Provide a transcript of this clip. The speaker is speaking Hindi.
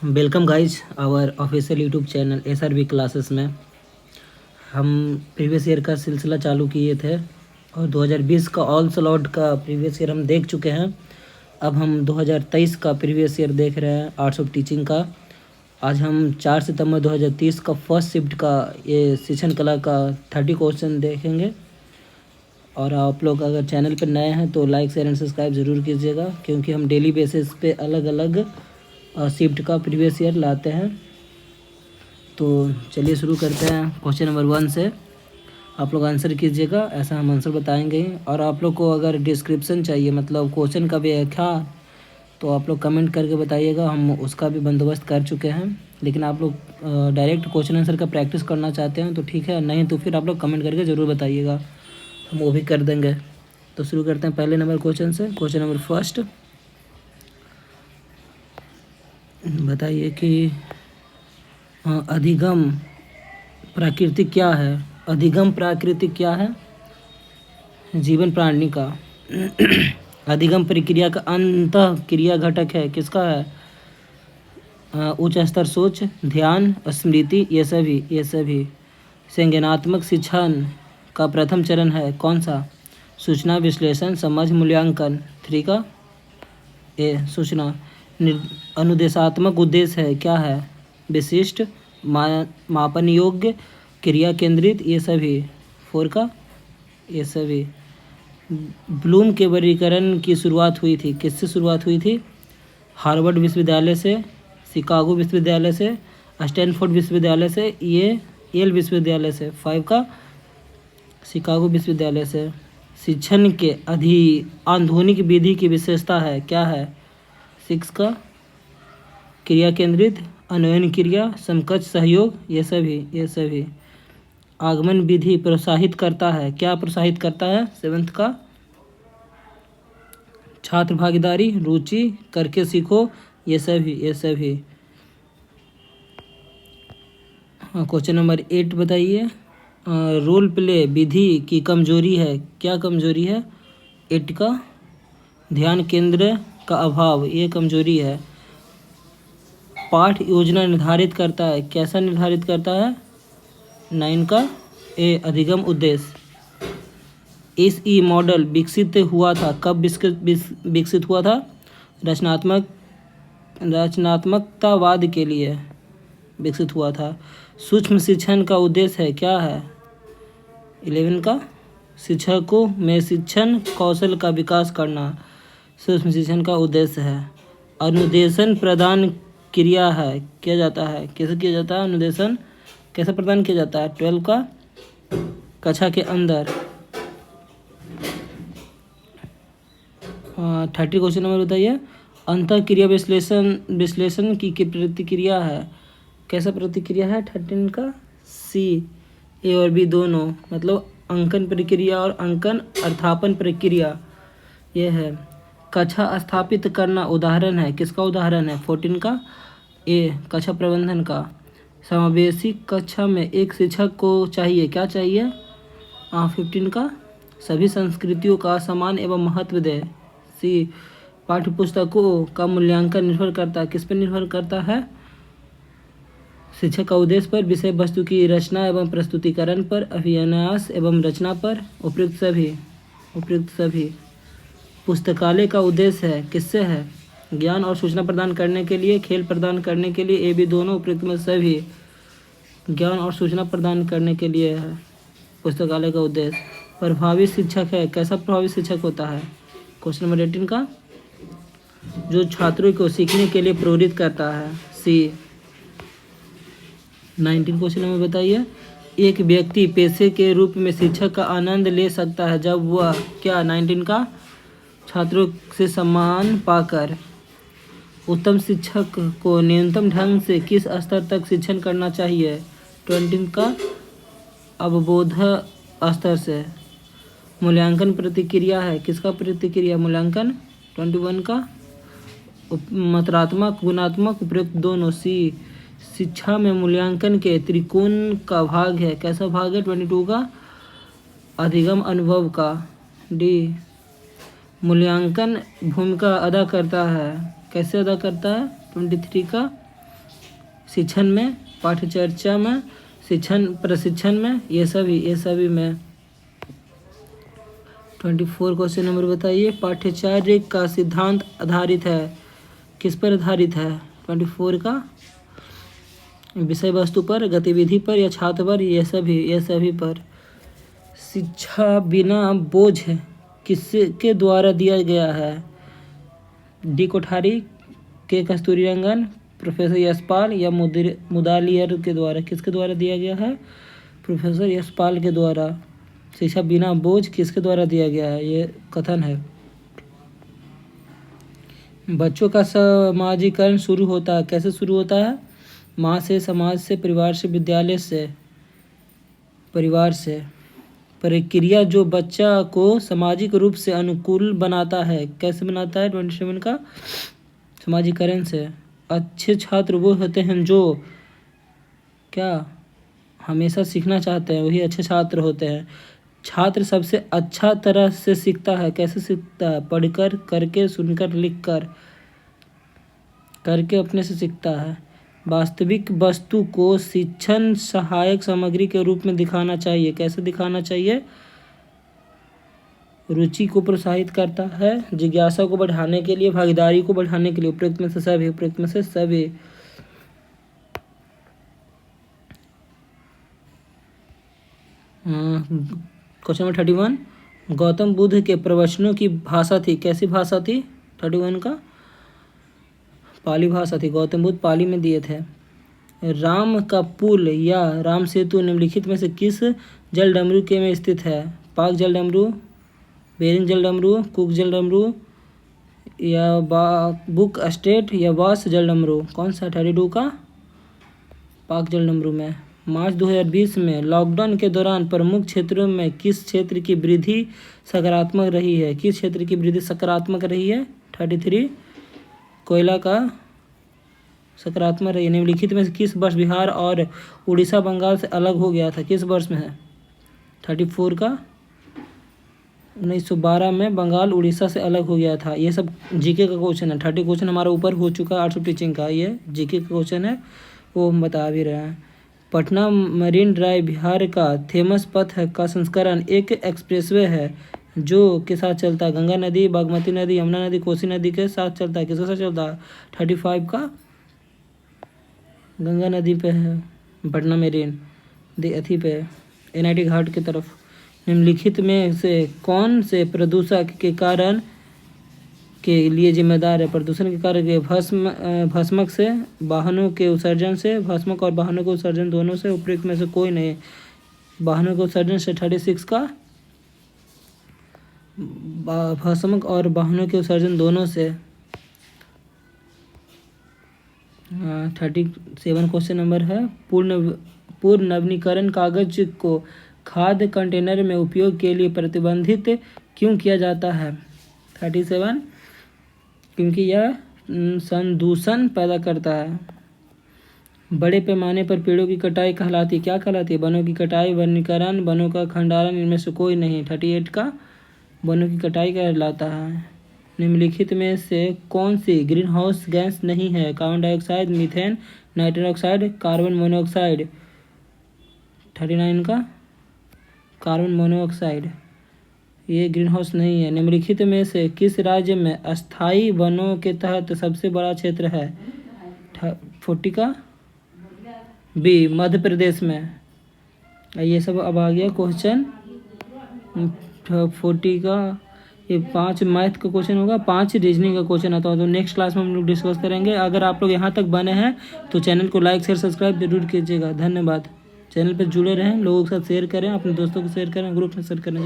Welcome guys our official YouTube channel SRB classes में। हम प्रीवियस ईयर का सिलसिला चालू किए थे और 2020 का ऑल स्लॉट का प्रीवियस ईयर हम देख चुके हैं। अब हम 2023 का प्रीवियस ईयर देख रहे हैं, आर्ट्स ऑफ टीचिंग का। आज हम 4 सितंबर 2030 का फर्स्ट शिफ्ट का ये शिक्षण कला का 30 क्वेश्चन देखेंगे। और आप लोग अगर चैनल पर नए हैं तो लाइक शेयर एंड सब्सक्राइब ज़रूर कीजिएगा, क्योंकि हम डेली बेसिस पे अलग अलग शिफ्ट का प्रीवियस ईयर लाते हैं। तो चलिए शुरू करते हैं क्वेश्चन नंबर 1 से। आप लोग आंसर कीजिएगा, ऐसा हम आंसर बताएंगे। और आप लोग को अगर डिस्क्रिप्शन चाहिए, मतलब क्वेश्चन का व्याख्या, तो आप लोग कमेंट करके बताइएगा, हम उसका भी बंदोबस्त कर चुके हैं। लेकिन आप लोग डायरेक्ट क्वेश्चन आंसर का प्रैक्टिस करना चाहते हैं तो ठीक है, नहीं तो फिर आप लोग कमेंट करके ज़रूर बताइएगा, हम वो भी कर देंगे। तो शुरू करते हैं पहले नंबर क्वेश्चन से। क्वेश्चन नंबर फर्स्ट, बताइए कि अधिगम प्राकृतिक क्या है। अधिगम प्राकृतिक क्या है? जीवन प्राणी का। अधिगम प्रक्रिया का अंतः क्रिया घटक है, किसका है? उच्च स्तर सोच, ध्यान, स्मृति, ये सभी। संज्ञानात्मक शिक्षण का प्रथम चरण है कौन सा? सूचना विश्लेषण, समझ, मूल्यांकन। 3 का ए सूचना। अनुदेशात्मक उद्देश्य है, क्या है? विशिष्ट, मापन योग्य, क्रिया केंद्रित, ये सभी। 4 का ये सभी। ब्लूम के वर्गीकरण की शुरुआत हुई थी, किससे शुरुआत हुई थी? हार्वर्ड विश्वविद्यालय से, शिकागो विश्वविद्यालय से, स्टैनफोर्ड विश्वविद्यालय से, ये येल विश्वविद्यालय से। 5 का शिकागो विश्वविद्यालय से। शिक्षण के आधुनिक विधि की विशेषता है, क्या है? 6 का क्रिया केंद्रित, अन्वयन क्रिया, समकक्ष सहयोग, ये सभी। आगमन विधि प्रोत्साहित करता है, क्या प्रोत्साहित करता है? 7 का छात्र भागीदारी, रुचि, करके सीखो, ये सभी। क्वेश्चन नंबर 8 बताइए। रोल प्ले विधि की कमजोरी है, क्या कमजोरी है? 8 का ध्यान केंद्र का अभाव, ये कमजोरी है। पाठ योजना निर्धारित करता है, कैसा निर्धारित करता है? 9 का ए अधिगम उद्देश्य। SE मॉडल विकसित हुआ था, कब विकसित हुआ था? रचनात्मकतावाद के लिए विकसित हुआ था। सूक्ष्म शिक्षण का उद्देश्य है, क्या है? 11 का शिक्षकों में शिक्षण कौशल का विकास करना, सूक्ष्म शिक्षण का उद्देश्य है। अनुदेशन प्रदान क्रिया है, किया जाता है, कैसे किया जाता है? अनुदेशन कैसे प्रदान किया जाता है? 12 का कक्षा के अंदर। 30 क्वेश्चन नंबर बताइए। अंतः क्रिया विश्लेषण की प्रतिक्रिया है, कैसा प्रतिक्रिया है? 13 का सी, ए और बी दोनों, मतलब अंकन प्रक्रिया और अंकन अर्थापन प्रक्रिया, यह है। कक्षा स्थापित करना उदाहरण है, किसका उदाहरण है? 14 का ए कक्षा प्रबंधन का। समावेशी कक्षा में एक शिक्षक को चाहिए, क्या चाहिए? 15 का सभी संस्कृतियों का समान एवं महत्व दे। सी पाठ्य पुस्तकों का मूल्यांकन निर्भर करता है, किस पर निर्भर करता है? शिक्षक का उद्देश्य पर, विषय वस्तु की रचना एवं प्रस्तुतिकरण पर, अभिन्यास एवं रचना पर। उपयुक्त सभी। पुस्तकालय का उद्देश्य है, किससे है? ज्ञान और सूचना प्रदान करने के लिए, खेल प्रदान करने के लिए, ए बी दोनों। उपयुक्त में सभी। ज्ञान और सूचना प्रदान करने के लिए है पुस्तकालय का उद्देश्य। प्रभावी शिक्षक है, कैसा प्रभावी शिक्षक होता है? क्वेश्चन नंबर 18 का जो छात्रों को सीखने के लिए प्रेरित करता है। सी। 19 क्वेश्चन नंबर बताइए। एक व्यक्ति पेशे के रूप में शिक्षक का आनंद ले सकता है जब वह, क्या? 19 का छात्रों से सम्मान पाकर। उत्तम शिक्षक को न्यूनतम ढंग से किस स्तर तक शिक्षण करना चाहिए? 20 का अवबोध स्तर से। मूल्यांकन प्रतिक्रिया है, किसका प्रतिक्रिया? मूल्यांकन। 21 का मात्रात्मक गुणात्मक उपयुक्त दोनों। सी शिक्षा में मूल्यांकन के त्रिकोण का भाग है, कैसा भाग है? 22 का अधिगम अनुभव का। डी मूल्यांकन भूमिका अदा करता है, कैसे अदा करता है? 23 का शिक्षण में, पाठ्यचर्चा में, शिक्षण प्रशिक्षण में, ये सभी में। 24 क्वेश्चन नंबर बताइए। पाठ्यचर्या का सिद्धांत आधारित है, किस पर आधारित है? 24 का विषय वस्तु पर, गतिविधि पर या छात्र पर, ये सभी पर। शिक्षा बिना बोझ किसके द्वारा दिया गया है? डी कोठारी, के कस्तूरीरंगन, प्रोफेसर यशपाल या मुदालियर के द्वारा? किसके द्वारा दिया गया है? प्रोफेसर यशपाल के द्वारा। शिक्षा बिना बोझ किसके द्वारा दिया गया है? ये कथन है। बच्चों का समाजीकरण शुरू होता है, कैसे शुरू होता है? माँ से, समाज से, परिवार से, विद्यालय से, परिवार से। प्रक्रिया जो बच्चा को सामाजिक रूप से अनुकूल बनाता है, कैसे बनाता है? 27 का समाजीकरण से। अच्छे छात्र वो होते हैं जो क्या हमेशा सीखना चाहते हैं, वही अच्छे छात्र होते हैं। छात्र सबसे अच्छा तरह से सीखता है, कैसे सीखता है? पढ़कर, करके, सुनकर, लिखकर, करके अपने से सीखता है। वास्तविक वस्तु को शिक्षण सहायक सामग्री के रूप में दिखाना चाहिए, कैसे दिखाना चाहिए? रुचि को प्रोत्साहित करता है, जिज्ञासा को बढ़ाने के लिए, भागीदारी को बढ़ाने के लिए। उपयुक्त में से सभी, उपयुक्त में से सभी। क्वेश्चन नंबर 31, गौतम बुद्ध के प्रवचनों की भाषा थी, कैसी भाषा थी? 31 का पाली भाषा थी। गौतम बुद्ध पाली में दिए थे। राम का पुल या राम सेतु निम्नलिखित में से किस जल डमरू के में स्थित है? पाक जल डमरू, बेरिंग जल डमरू, कुक जल डमरू या बुक स्टेट या वास जल डमरू? कौन सा? 32 का पाक जल डमरू में। मार्च 2020 में लॉकडाउन के दौरान प्रमुख क्षेत्रों में किस क्षेत्र की वृद्धि सकारात्मक रही है? किस क्षेत्र की वृद्धि सकारात्मक रही है? 33 कोयला का सकारात्मक रही है। निम्नलिखित में से किस वर्ष बिहार और उड़ीसा बंगाल से अलग हो गया था? किस वर्ष में है? 34 का 1912 में बंगाल उड़ीसा से अलग हो गया था। ये सब जीके का क्वेश्चन है। 30 क्वेश्चन हमारा ऊपर हो चुका है, आर्ट्स ऑफ टीचिंग का। ये जीके का क्वेश्चन है, वो हम बता भी रहे हैं। पटना मरीन ड्राइव बिहार का फेमस पथ का संस्करण एक एक्सप्रेसवे है जो के साथ चलता है? गंगा नदी, बागमती नदी, यमुना नदी, कोसी नदी के साथ चलता है। किसके साथ चलता है? 35 का गंगा नदी पे है, पटना मेरीन अथी पे, NIT घाट की तरफ। निम्नलिखित में से कौन से प्रदूषक के कारण के लिए जिम्मेदार है? प्रदूषण के कारण के भस्मक से, वाहनों के उत्सर्जन से, भस्मक और वाहनों के उत्सर्जन दोनों से। उपयुक्त में से कोई नहीं। वाहनों के उत्सर्जन से 36 का, भस्मक और वाहनों के उत्सर्जन दोनों से। 37 क्वेश्चन नंबर है। पूर्ण नवीनीकरण कागज को खाद्य कंटेनर में उपयोग के लिए प्रतिबंधित क्यों किया जाता है? 37 क्योंकि यह संदूषण पैदा करता है। बड़े पैमाने पर पेड़ों की कटाई कहलाती, क्या कहलाती है? वनों की कटाई, वनीकरण, वनों का खंडारण, इनमें से कोई नहीं। 38 का वनों की कटाई कहलाता है। निम्नलिखित में से कौन सी ग्रीन हाउस गैस नहीं है? Carbon dioxide, methane, nitrous oxide, carbon monoxide. 39 का कार्बन मोनोऑक्साइड, ये ग्रीन हाउस नहीं है। निम्नलिखित में से किस राज्य में अस्थायी वनों के तहत सबसे बड़ा क्षेत्र है? 40 का बी, मध्य प्रदेश में। ये सब अब आ गया क्वेश्चन। 40 का ये 5 मैथ का क्वेश्चन होगा, 5 रीजनिंग का क्वेश्चन आता है। तो नेक्स्ट क्लास में हम लोग डिस्कस करेंगे। अगर आप लोग यहाँ तक बने हैं तो चैनल को लाइक, शेयर, सब्सक्राइब जरूर कीजिएगा। धन्यवाद। चैनल पर जुड़े रहें, लोगों के साथ शेयर करें, अपने दोस्तों को शेयर करें, ग्रुप में शेयर करें जरूर।